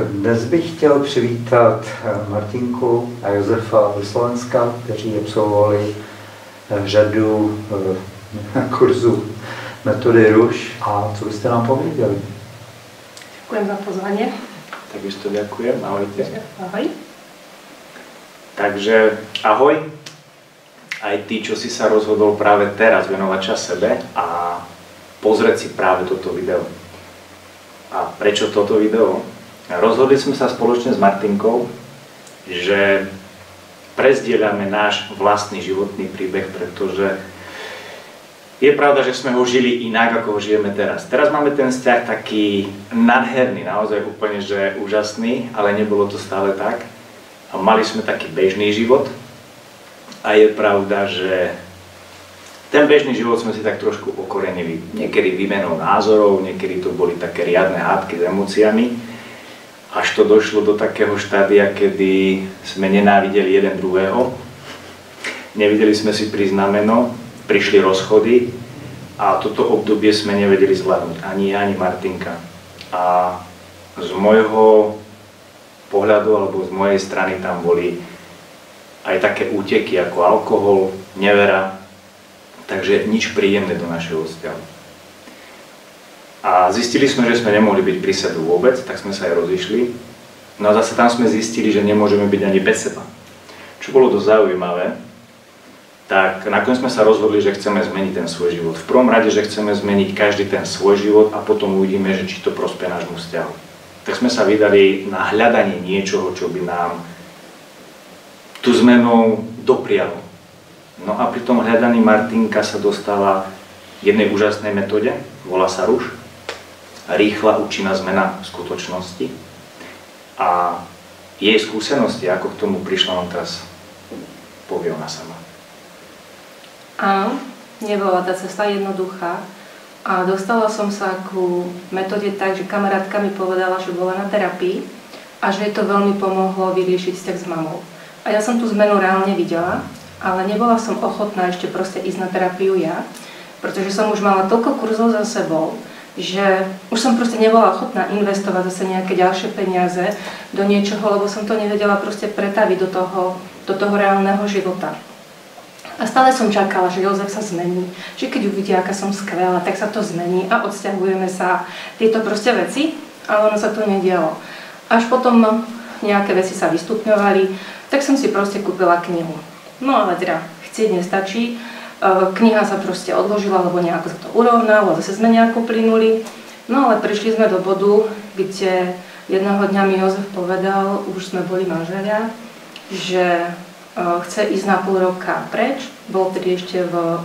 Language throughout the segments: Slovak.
dnes bych chtěl přivítat Martinku a Josefa ze Slovenska, kteří absolvovali řadu kurzů metody RUŠ. A co byste nám pověděli? Ďakujem za pozvanie. Takisto ďakujem. Ahojte. Ahoj. Takže ahoj. Aj ty, čo si sa rozhodol práve teraz venovať čas sebe a pozrieť si práve toto video. A prečo toto video? Rozhodli sme sa spoločne s Martinkou, že prezdieľame náš vlastný životný príbeh, pretože je pravda, že sme ho žili inak, ako ho žijeme teraz. Teraz máme ten vzťah taký nádherný, naozaj úplne že úžasný, ale nebolo to stále tak. A mali sme taký bežný život a je pravda, že ten bežný život sme si tak trošku okorenili. Niekedy výmenou názorov, niekedy to boli také riadne hádky s emóciami, až to došlo do takého štádia, kedy sme nenávideli jeden druhého. Nevideli sme si prísť na meno, prišli rozchody a toto obdobie sme nevedeli zvládnuť, ani ja, ani Martinka. A z môjho pohľadu, alebo z mojej strany tam boli aj také úteky ako alkohol, nevera, takže nič príjemné do našeho vzťahu. A zistili sme, že sme nemohli byť pri sebe vôbec, tak sme sa aj rozišli. No a zase tam sme zistili, že nemôžeme byť ani bez seba. Čo bolo dosť zaujímavé, tak nakoniec sme sa rozhodli, že chceme zmeniť ten svoj život. V prvom rade, že chceme zmeniť každý ten svoj život a potom uvidíme, že či to prospe nášmu vzťahu. Tak sme sa vydali na hľadanie niečoho, čo by nám tú zmenu doprialo. No a pri tom hľadaní Martinka sa dostala jednej úžasnej metóde, volá sa RUŠ. Rýchla účinná zmena v skutočnosti. A jej skúsenosti, ako k tomu prišla, nám teraz povie ona sama. Áno, nebola tá cesta jednoduchá a dostala som sa ku metóde tak, že kamarátka mi povedala, že bola na terapii a že jej to veľmi pomohlo vyriešiť vzťah s mamou. A ja som tú zmenu reálne videla, ale nebola som ochotná ešte proste ísť na terapiu ja, pretože som už mala toľko kurzov za sebou, že už som proste nebola ochotná investovať zase nejaké ďalšie peniaze do niečoho, lebo som to nevedela proste pretaviť do toho reálneho života. A stále som čakala, že Jozef sa zmení, že keď uvidí, aká som skvelá, tak sa to zmení a odsťahujeme sa tieto proste veci, ale ono sa to nedialo. Až potom nejaké veci sa vystupňovali, tak som si proste kúpila knihu. No ale teda, chcieť nestačí, kniha sa proste odložila, lebo nejako sa to urovnalo, zase sme nejako plynuli. No ale prišli sme do bodu, kde jedného dňa mi Jozef povedal, už sme boli manželia, že chce ísť na pol roka preč, bol tedy ešte v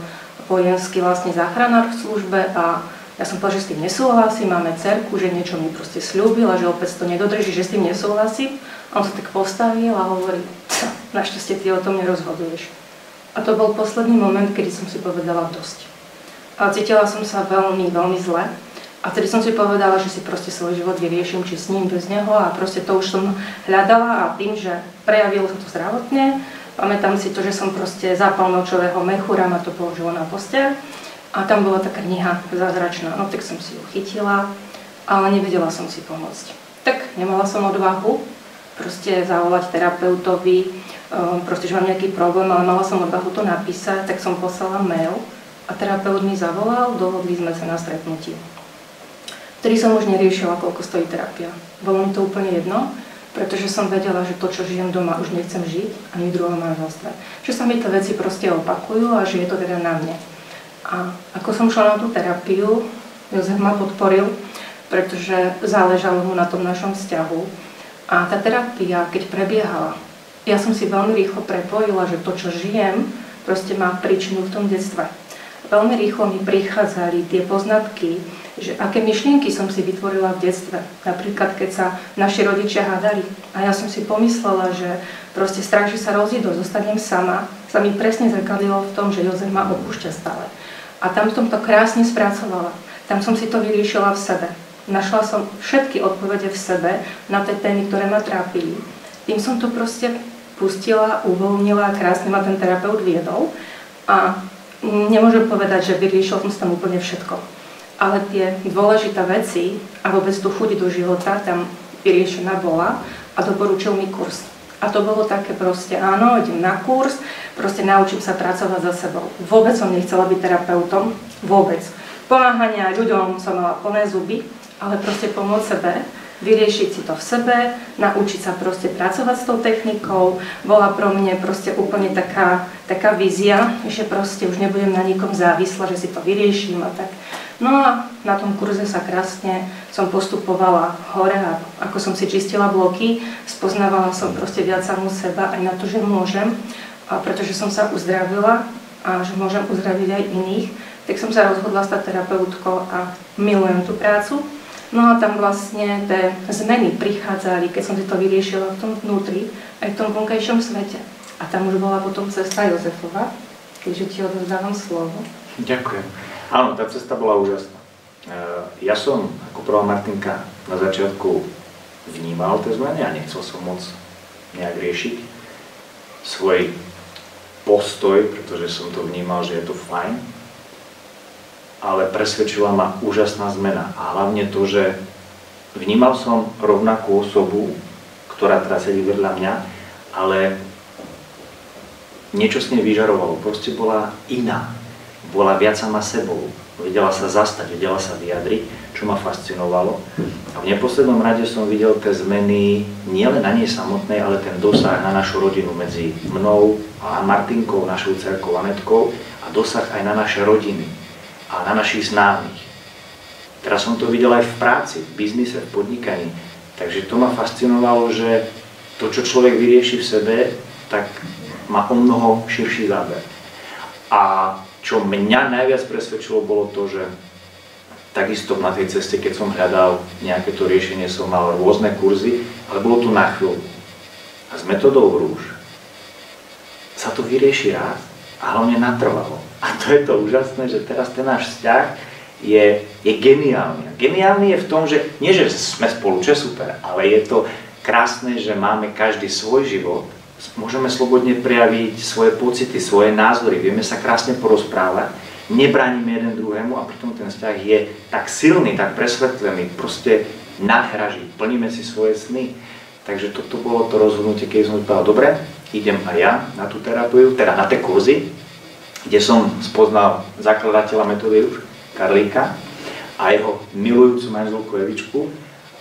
vojenský vlastne záchranár v službe a ja som povedala, že s tým nesúhlasím, máme dcerku, že niečo mi proste sľúbil a že opäť to nedodrží, že s tým nesúhlasím. A on sa tak postavil a hovorí, našťastie ty o tom nerozhoduješ. A to bol posledný moment, kedy som si povedala dosť. A cítila som sa veľmi, veľmi zle. A tedy som si povedala, že si proste svoj život vyrieším, či s ním, bez neho a proste to už som hľadala a tým, že prejavilo sa to zdravotne, pamätám si to, že som proste zápal nočového mechúra ma to položilo na posteľ a tam bola taká kniha zázračná, no tak som si ju chytila, ale nevedela som si pomôcť. Tak nemala som odvahu proste zavolať terapeutovi, proste, že mám nejaký problém, ale mala som odvahu to napísať, tak som poslala mail a terapeut mi zavolal, dohodli sme sa na stretnutí. Vtedy som už neriešila, koľko stojí terapia. Bolo mi to úplne jedno, pretože som vedela, že to, čo žijem doma, už nechcem žiť, ani v druhom manželstve. Že sa mi tie veci proste opakujú a že je to teda na mne. A ako som šla na tú terapiu, Jozef ma podporil, pretože záležalo mu na tom našom vzťahu. A tá terapia, keď prebiehala, ja som si veľmi rýchlo prepojila, že to, čo žijem, proste má príčinu v tom detstve. Veľmi rýchlo mi prichádzali tie poznatky, že aké myšlienky som si vytvorila v detstve. Napríklad, keď sa naši rodičia hádali a ja som si pomyslela, že proste strach, že sa rozídu, zostanem sama, sa mi presne zrkadlilo v tom, že Jozef ma opúšťa stále. A tam som to krásne spracovala. Tam som si to vyriešila v sebe. Našla som všetky odpovede v sebe na tie témy, ktoré ma trápili. Tým som to proste pustila, uvoľnila a krásne ma ten terapeut viedol. A nemôžem povedať, že vyriešil som úplne všetko. Ale tie dôležité veci a vôbec tú chuť do života tam vyriešená bola a doporučil mi kurz. A to bolo také proste, áno, idem na kurz, proste naučím sa pracovať za sebou. Vôbec som nechcela byť terapeutom, vôbec. Pomáhania ľuďom som mala plné zuby, ale proste pomôcť sebe, vyriešiť si to v sebe, naučiť sa proste pracovať s tou technikou, bola pro mňa proste úplne taká vízia, že proste už nebudem na nikom závislá, že si to vyrieším a tak. No a na tom kurze sa krásne som postupovala hore a ako som si čistila bloky, spoznávala som proste viac samú seba aj na to, že môžem, a pretože som sa uzdravila a že môžem uzdraviť aj iných, tak som sa rozhodla stať terapeutkou a milujem tú prácu. No a tam vlastne tie zmeny prichádzali, keď som si to vyriešila v tom vnútri, aj v tom vonkajšom svete. A tam už bola potom cesta Jozefova, keďže ti odovzdávam slovo. Ďakujem. Áno, tá cesta bola úžasná. Ja som, ako prvá Martinka, na začiatku vnímal tie zmeny a nechcel som moc nejak riešiť svoj postoj, pretože som to vnímal, že je to fajn. Ale presvedčila ma úžasná zmena a hlavne to, že vnímal som rovnakú osobu, ktorá teraz sedí vedľa mňa, ale niečo s nej vyžarovalo, proste bola iná, bola viac sama sebou, vedela sa zastať, vedela sa vyjadriť, čo ma fascinovalo a v neposlednom rade som videl tie zmeny nielen na nej samotnej, ale ten dosah na našu rodinu medzi mnou a Martinkou, našou dcerkou Anetkou a dosah aj na naše rodiny a na našich známych. Teraz som to videl aj v práci, v biznise, v podnikaní. Takže to ma fascinovalo, že to, čo človek vyrieši v sebe, tak má o mnoho širší záber. A čo mňa najviac presvedčilo, bolo to, že takisto na tej ceste, keď som hľadal nejaké to riešenie, som mal rôzne kurzy, ale bolo to na chvíľu. A s metodou rúž sa to vyrieši raz a hlavne natrvalo. A to je to úžasné, že teraz ten náš vzťah je geniálny. Geniálny je v tom, že nie, že sme spolu, čo je super, ale je to krásne, že máme každý svoj život, môžeme slobodne prejaviť svoje pocity, svoje názory, vieme sa krásne porozprávať, nebránime jeden druhému a pritom ten vzťah je tak silný, tak presvetlený, proste nahraží, plníme si svoje sny. Takže toto bolo to rozhodnutie, keď som povedal, dobre, idem aj ja na tú terapiu, teda na tie kurzy, kde som spoznal zakladateľa metódy rúž, Karlíka a jeho milujúcu manželku Evičku.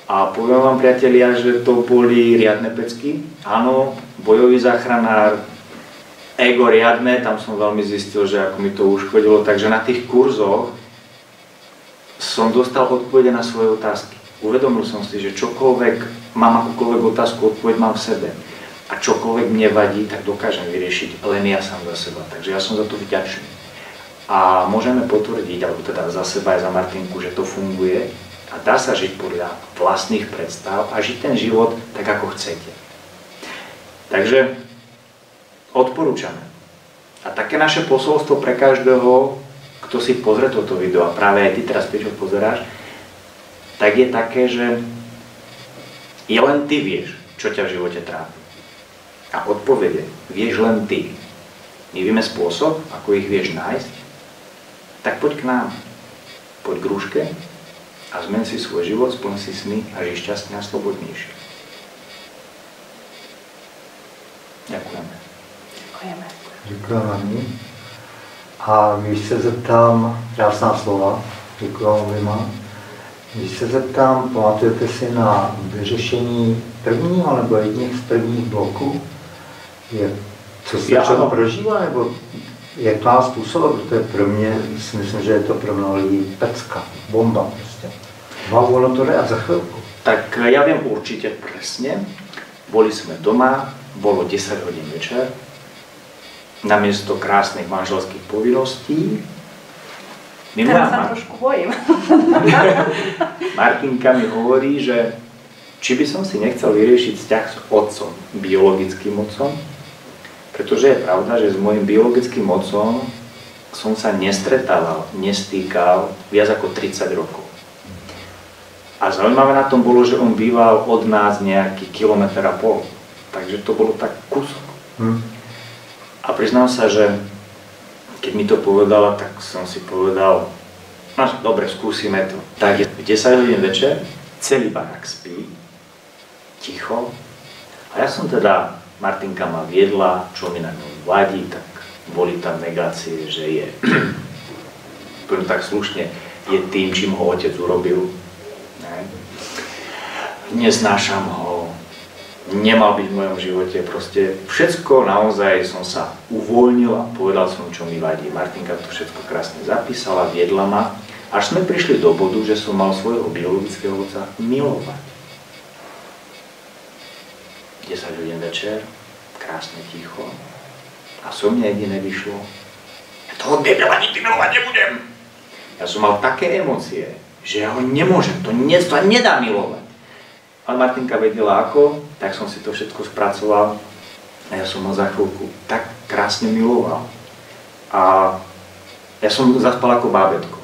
A poviem vám, priatelia, že to boli riadne pecky. Áno, bojový záchranár, ego riadne, tam som veľmi zistil, že ako mi to uškodilo. Takže na tých kurzoch som dostal odpovede na svoje otázky. Uvedomil som si, že čokoľvek mám, akúkoľvek otázku, odpoveď mám v sebe. A čokoľvek mne vadí, tak dokážem vyriešiť len ja sám za seba. Takže ja som za to vďačný. A môžeme potvrdiť, alebo teda za seba aj za Martinku, že to funguje a dá sa žiť podľa vlastných predstav a žiť ten život tak, ako chcete. Takže odporúčame. A také naše posolstvo pre každého, kto si pozrie toto video, a práve aj ty teraz, Pičo, pozeráš, tak je také, že len ty vieš, čo ťa v živote trápi. A odpovede vieš len ty. My vieme spôsob, ako ich vieš nájsť, tak poď k nám. Poď k rúške a zmen si svoj život, splň si sny a žij šťastne a slobodnejšie. Ďakujeme. Děkujeme. Děkujeme vám. A když se zeptám, krásná slova, děkuji vám oběma. Když se zeptám, pamatujete si na vyřešení prvního nebo jedných z prvních bloků? Co se třeba prožívá, nebo jak má způsob, protože pro mě si myslím, že je to pro mnoho lidí pecka, bomba prostě. Wow, ono to jde a za chvíľku. Tak ja viem určite presne. Boli sme doma, bolo 10 hodín večer, namiesto krásnych manželských povinností. Teraz sa trošku bojím. Martinka mi hovorí, že či by som si nechcel vyriešiť vzťah s otcom, biologickým otcom, pretože je pravda, že s môjim biologickým otcom som sa nestretával, nestýkal viac ako 30 rokov. A zaujímavé na tom bolo, že on býval od nás nejaký 1,5 kilometra. Takže to bolo tak kúsok. A priznám sa, že keď mi to povedala, tak som si povedal, no dobre, skúsime to. Tak je 10 hodín večer, celý barák spí, ticho. A ja som teda, Martinka ma viedla, čo mi na ňom vadí, tak boli tam negácie, že je, poviem tak slušne, je tým, čím ho otec urobil. Neznášam ho, nemal byť v mojom živote, proste všetko naozaj som sa uvoľnil a povedal som, čo mi vadí. Martinka to všetko krásne zapísala, viedla ma, až sme prišli do bodu, že som mal svojho biologického otca milovať. 10 hodín večer, krásne ticho a so mňa jediné vyšlo, ja toho debila nikdy milovať nebudem. Ja som mal také emócie, že ja ho nemôžem, to nedá milovať. Ale Martinka vedela ako, tak som si to všetko spracoval a ja som ho za chvíľku tak krásne miloval. A ja som zaspal ako bábätko.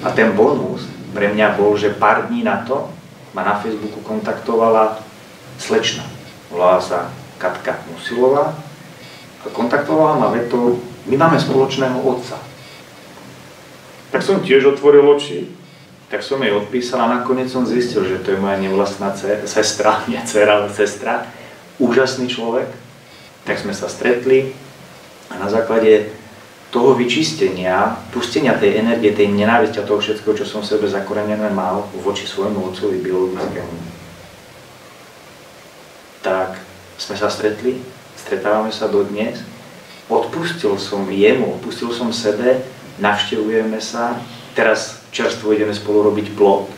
A ten bonus pre mňa bol, že pár dní na to ma na Facebooku kontaktovala slečna. Volala sa Katka Musilová a kontaktovala ma vetou, my máme spoločného otca. Tak som tiež otvoril oči, tak som jej odpísal a nakoniec som zistil, že to je moja nevlastná sestra, nie dcera, ale sestra, úžasný človek. Tak sme sa stretli a na základe toho vyčistenia, pustenia tej energie, tej nenávisti a toho všetkého, čo som v sebe zakorenené mal voči svojmu otcovi biologickému, tak sme sa stretli, stretávame sa dodnes, odpustil som jemu, odpustil som sebe, navštevujeme sa, teraz čerstvo ideme spolu robiť plod,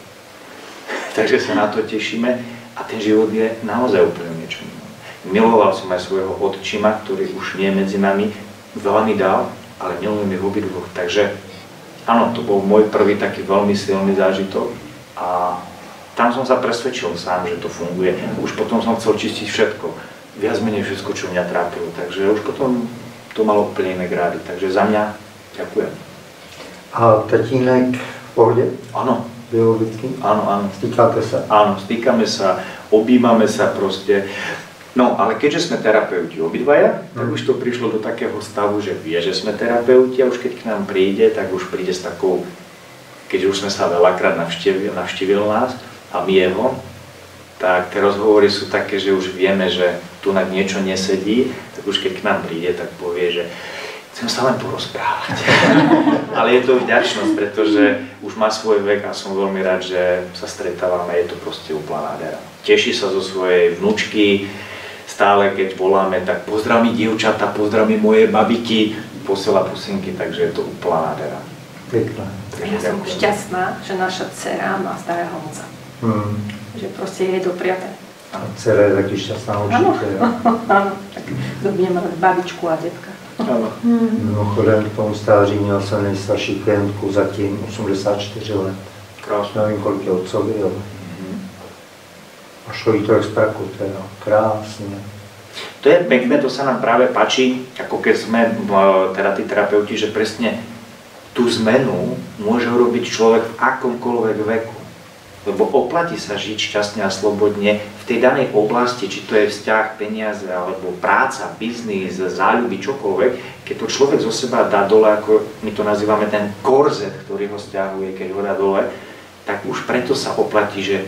takže sa na to tešíme a ten život je naozaj úplne niečo iné. Miloval som aj svojho otčima, ktorý už nie je medzi nami, veľa mi dal, ale milujem ich obidvoch, takže áno, to bol môj prvý taký veľmi silný zážitok a tam som sa presvedčil sám, že to funguje. Už potom som chcel čistiť všetko, viac menej všetko, čo mňa trápilo, takže už potom to malo úplne iné grády, takže za mňa ďakujem. A tatínek v pohode? Áno. Biologicky? Áno, áno. Stýkáte sa? Áno, stýkame sa, objímame sa proste. No, ale keďže sme terapeuti obidvaja, tak už to prišlo do takého stavu, že vie, že sme terapeuti a už keď k nám príde, tak už príde s takou, keď už sme sa veľakrát navštívil nás a my jeho, tak tie rozhovory sú také, že už vieme, že tu na niečo nesedí, tak už keď k nám príde, tak povie, že chcem sa len porozprávať. Ale je to vďačnosť, pretože už má svoj vek a som veľmi rád, že sa stretávame, je to proste úplná nádhera. Teší sa zo svojej vnúčky, stále keď voláme, tak pozdrav mi dievčata, pozdrav mi moje babiky, posiela pusinky, takže je to úplná nádhera. Pekné. Ja som šťastná, že naša dcera má starého otca. Že proste je dopriate. A dcera je taký šťastná určite. Áno, tak budeme mať babičku a detka. Mimochodem k tomu stáří měl jsem nejstarší klientku zatím 84 let. Krásne. Nevím, kolik je otcovi, ale a šlo jí to jak z praku, teda krásne. To je pekné, to sa nám práve páči, ako keď sme teda tí terapeuti, že presne tú zmenu môže urobiť človek v akomkoľvek veku. Lebo oplatí sa žiť šťastne a slobodne v tej danej oblasti, či to je vzťah, peniaze, alebo práca, biznis, záľuby, čokoľvek. Keď to človek zo seba dá dole, ako my to nazývame ten korzet, ktorý ho stiahuje, keď ho dá dole, tak už preto sa oplatí, že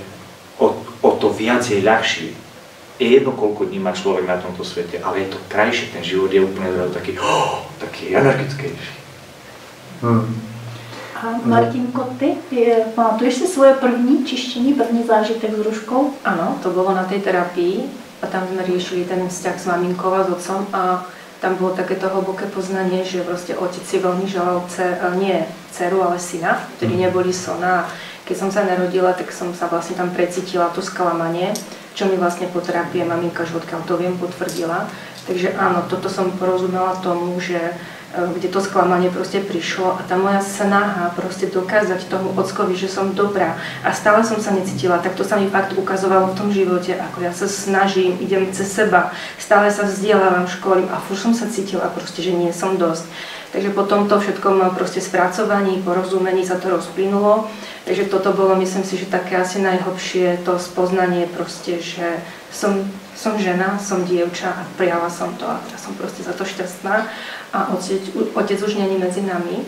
o to viac je ľahší. Je jedno, koľko dní má človek na tomto svete, ale je to krajšie, ten život je úplne taký energickejší. A Martinko, ty pamatuješ si svoje první čištění, první zážitek s Ruškou? Áno, to bolo na tej terapii a tam sme riešili ten vzťah s maminkou a s otcom a tam bolo takéto hlboké poznanie, že proste otec si veľmi želal nie dceru, ale syna, ktorí neboli Sona. Keď som sa narodila, tak som sa vlastne tam precítila to sklamanie, čo mi vlastne po terapii maminka, že odkiaľ to viem, potvrdila. Takže áno, toto som porozumela tomu, že kde to sklamanie proste prišlo a tá moja snaha proste dokázať tomu ockovi, že som dobrá a stále som sa necítila, tak to sa mi fakt ukazovalo v tom živote, ako ja sa snažím, idem cez seba, stále sa vzdelávam, školím a furt som sa cítila proste, že nie som dosť. Takže po tomto všetkom proste spracovaní, porozumení sa to rozplynulo, takže toto bolo, myslím si, že také asi najhlbšie to spoznanie proste, že som žena, som dievča a prijala som to a ja som proste za to šťastná. A otec už není medzi nami,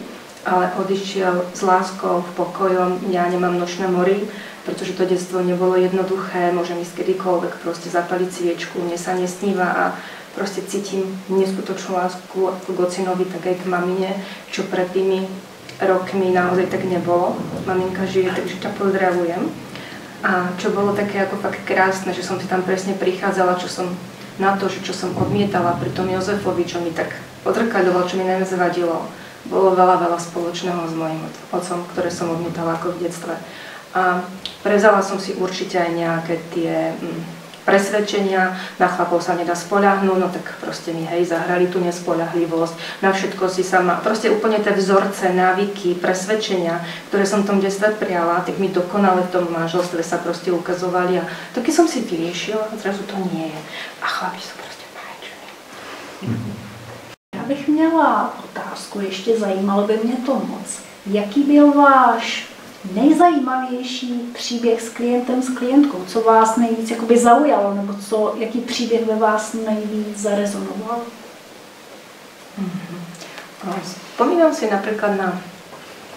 ale odišiel s láskou, pokojom. Ja nemám nočné mory, pretože to detstvo nebolo jednoduché, môžem ísť kedykoľvek, proste zapaliť sviečku, mne sa nesníva a proste cítim neskutočnú lásku k ocinovi, tak aj k mamine, čo pred tými rokmi naozaj tak nebolo. Maminka žije, takže ťa pozdravujem. A čo bolo také ako fakt krásne, že som si tam presne prichádzala, čo som na to, že čo som odmietala pri tom Jozefovi, čo mi tak odrkaľoval, čo mi najviac vadilo. Bolo veľa spoločného s mojím otcom, ktoré som odmietala ako v detstve. A prevzala som si určite aj nejaké tie presvedčenia, na chlapov sa nedá spoľahnúť, no tak proste mi zahrali tú nespoľahlivosť, na všetko si sama, proste úplne tie vzorce, návyky, presvedčenia, ktoré som v tom detstve prijala, tak mi dokonale v tom manželstve sa proste ukazovali a to keď som si vyriešila, zrazu to nie je. A chlapi sú proste báječní. Já bych měla otázku, ještě zajímalo by mě to moc. Jaký byl váš nejzajímavější příběh s klientem, s klientkou? Co vás nejvíc jakoby zaujalo, nebo jaký příběh ve vás nejvíc zarezonoval? Spomínam si napríklad na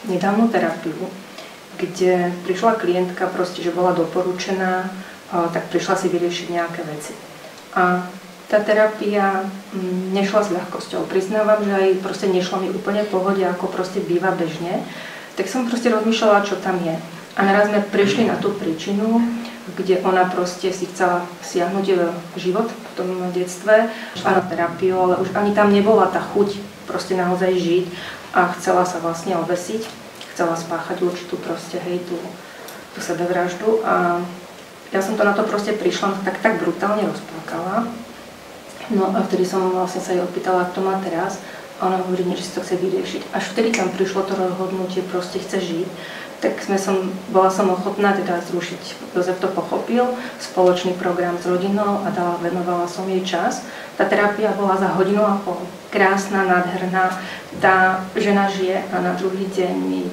nedávnu terapiu, kde prišla klientka, proste, že bola doporučená, tak prišla si vyriešiť nejaké veci. A tá terapia nešla s ľahkosťou. Priznávam, že aj proste nešlo mi úplne v pohode, ako proste býva bežne. Tak som proste rozmýšľala, čo tam je. A naraz sme prišli na tú príčinu, kde ona proste si chcela siahnuť život v tom detstve, šla na terapiu, ale už ani tam nebola tá chuť proste naozaj žiť a chcela sa vlastne obesiť, chcela spáchať určitú proste tú sebevraždu a ja som to na to proste prišla, tak brutálne rozplakala. No a vtedy som vlastne sa jej opýtala, ako to má teraz. A ona hovorí, že si to chce vyriešiť. Až vtedy tam prišlo to rozhodnutie, proste chce žiť. Tak bola som ochotná teda zrušiť. Jozef to pochopil, spoločný program s rodinou a venovala som jej čas. Tá terapia bola za 1,5 hodiny. Krásna, nádherná. Tá žena žije a na druhý deň mi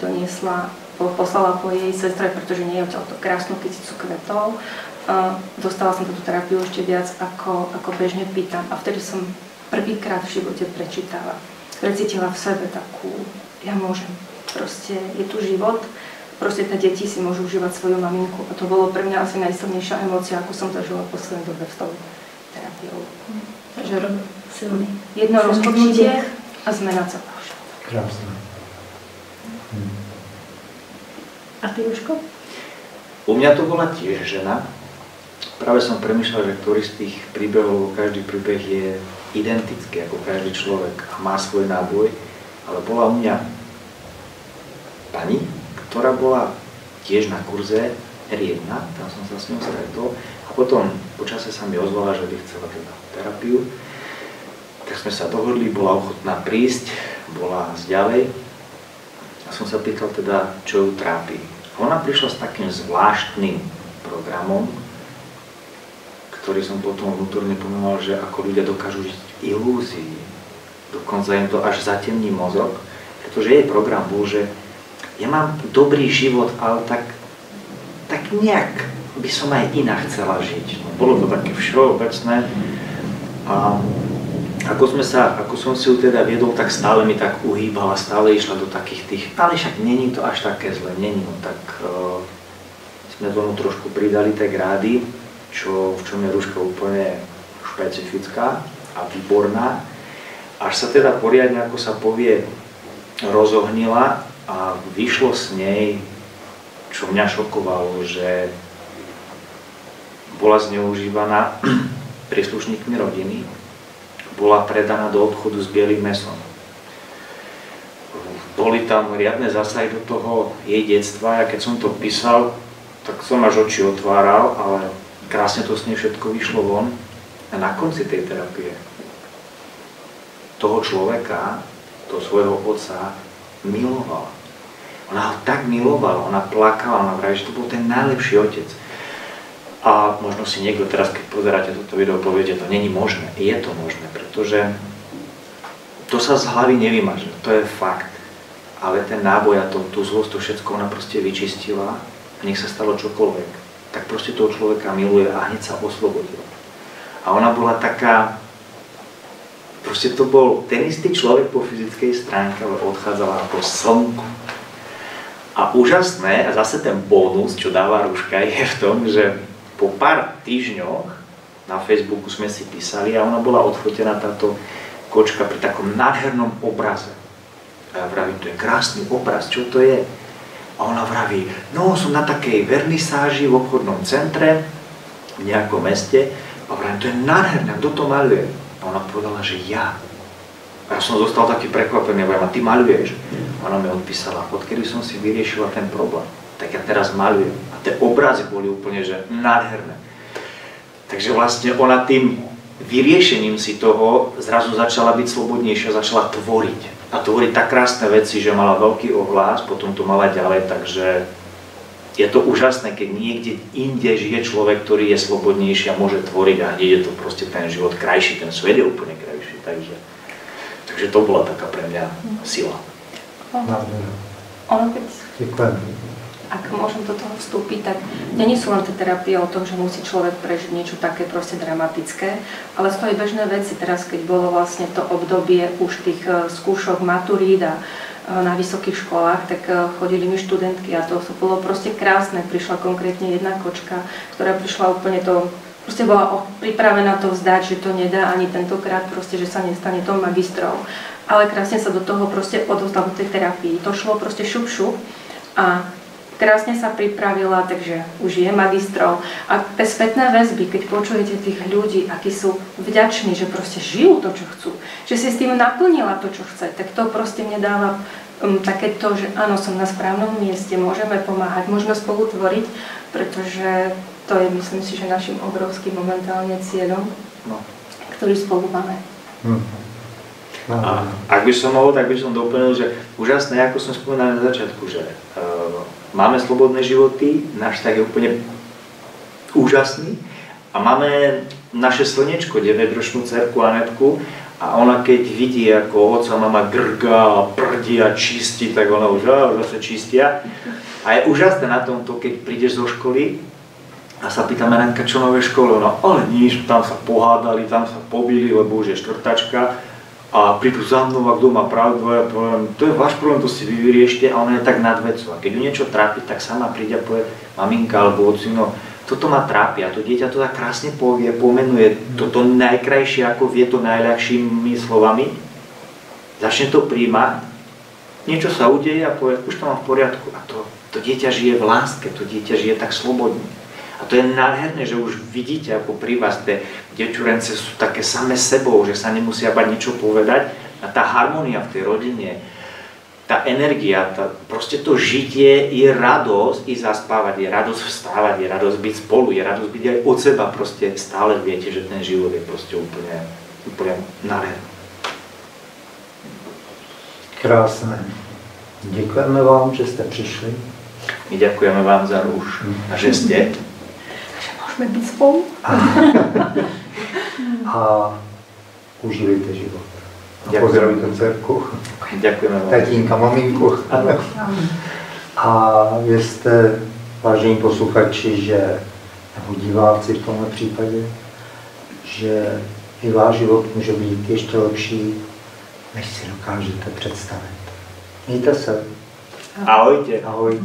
poslala po jej sestre, pretože nie je odtiaľto krásnu kyticu kvetov. Dostala som túto terapiu ešte viac, ako bežne pýtam. A vtedy som prvýkrát v živote prečítala. Precítila v sebe takú, ja môžem, proste je tu život, proste tie deti si môžu užívať svoju maminku a to bolo pre mňa asi najsilnejšia emócia, ako som zažila v poslednej dobe s tou terapiou. Takže silný. Jedno rozhodnutie a zmena celého. Krásne. A ty, Jožko? U mňa to bola tiež žena. Práve som premýšľal, že ktorý z tých príbehov, každý príbeh je identický ako každý človek a má svoj náboj, ale bola u mňa pani, ktorá bola tiež na kurze R1, tam som sa s ňou stretol a potom počase sa mi ozvala, že by chcela teda terapiu, tak sme sa dohodli, bola ochotná prísť, bola ďalej a som sa pýtal teda, čo ju trápi. A ona prišla s takým zvláštnym programom, ktorý som potom vnútorne pomenoval, že ako ľudia dokážu žiť v ilúzii. Dokonca im to až zatemní mozog, pretože jej program bol, že ja mám dobrý život, ale tak nejak by som aj inak chcela žiť. No, bolo to také všeobecné a ako som si ju teda viedol, tak stále mi tak uhýbala, stále išla do takých tých, ale však není to až také zle, není, no tak sme tomu trošku pridali tie grády, v čom je Ružka úplne špecifická a výborná. Až sa teda poriadne, ako sa povie, rozohnila a vyšlo z nej, čo mňa šokovalo, že bola zneužívaná príslušníkmi rodiny, bola predaná do obchodu s bielým mäsom. Boli tam riadne zásahy do toho jej detstva, ja keď som to písal, tak som až oči otváral, ale krásne to s nej všetko vyšlo von a na konci tej terapie toho človeka, toho svojho otca milovala. Ona ho tak milovala, ona plakala, ona vraví, že to bol ten najlepší otec. A možno si niekto teraz, keď pozeráte toto video, poviete, to není možné. Je to možné, pretože to sa z hlavy nevymaže, to je fakt. Ale ten náboj a tú zlosť, to všetko ona proste vyčistila a nech sa stalo čokoľvek. Tak proste toho človeka miluje a hneď sa oslobodila. A ona bola taká Proste to bol ten istý človek po fyzickej stránke, ale odchádzala ako slnko. A úžasné, a zase ten bonus, čo dáva Ruška, je v tom, že po pár týždňoch na Facebooku sme si písali a ona bola odfotená táto kočka pri takom nádhernom obraze. A ja vravím, to je krásny obraz, čo to je? A ona vraví, no som na takej vernisáži v obchodnom centre, v nejakom meste, a vravím, to je nádherné, kto to maľuje? A ona povedala, že ja. A ja som zostal taký prekvapený, a ty maľuješ? A ona mi odpísala, odkedy som si vyriešila ten problém, tak ja teraz maľujem. A tie obrazy boli úplne, že nádherné. Takže vlastne ona tým vyriešením si toho zrazu začala byť slobodnejšia, začala tvoriť. A tvoriť tak krásne veci, že mala veľký ohlas, potom to mala ďalej, takže je to úžasné, keď niekde inde žije človek, ktorý je slobodnejší a môže tvoriť a je to proste ten život krajší, ten svet je úplne krajší, takže to bola taká pre mňa sila. Ak môžem do toho vstúpiť, tak nie sú len tie terapie o tom, že musí človek prežiť niečo také proste dramatické, ale sú aj bežné veci. Teraz, keď bolo vlastne to obdobie už tých skúšok, maturít a na vysokých školách, tak chodili mi študentky a to bolo proste krásne. Prišla konkrétne jedna kočka, ktorá prišla úplne to, proste bola pripravená to vzdať, že to nedá ani tentokrát, proste, že sa nestane tou magistrou. Ale krásne sa do toho proste odostala do tej terapii. To šlo proste šup a krásne sa pripravila, takže už je magistrov. A tie spätné väzby, keď počujete tých ľudí, akí sú vďační, že proste žijú to, čo chcú, že si s tým naplnila to, čo chce, tak to proste mne dáva takéto, že áno, som na správnom mieste, môžeme pomáhať, môžeme spolu tvoriť, pretože to je, myslím si, že našim obrovským momentálne cieľom, ktorý spolu máme. A ak by som mohol, tak by som doplnil, že úžasné, ako som spomínal na začiatku, že máme slobodné životy, náš tak je úplne úžasný a máme naše slnečko, 9-ročnú dcerku Anetku a ona keď vidí, ako oco a mama grga a prdí a čistí, tak ona už zase čistia. A je úžasné na tomto, keď prídeš zo školy a sa pýtame Anetka, čo nové škole, no ale nič, tam sa pohádali, tam sa pobili, lebo už je štvrtačka. A prídu za mnou a kto má pravdu, a ja poviem, to je váš problém, to si vy vyriešte a ona je tak nad vecou. A keď ju niečo trápi, tak sama príde a povie, maminka alebo ocino, toto ma trápi a to dieťa to tak krásne povie, pomenuje toto najkrajšie, ako vie to najľahšími slovami, začne to príjmať, niečo sa udeje a povie, už to mám v poriadku. A to dieťa žije v láske, to dieťa žije tak slobodne. A to je nádherné, že už vidíte, ako pri vás tie deťurence sú také same sebou, že sa nemusia bať niečo povedať. A tá harmónia v tej rodine, tá energia, proste to žitie je radosť i zaspávať, je radosť vstávať, je radosť byť spolu, je radosť byť aj od seba. Proste stále viete, že ten život je proste úplne nádherný. Krásné. Děkujeme vám, že jste přišli. My ďakujeme vám za Rúž a že ste. Můžeme být spolu. A užívejte život. A pozdravujte dcerku. Ďakujeme vám. Tatínka, maminku. A vězte, vážení posluchači, že, nebo diváci v tomhle případě, že i váš život může být ještě lepší, než si dokážete představit. Mějte se. Ahojte. Ahoj.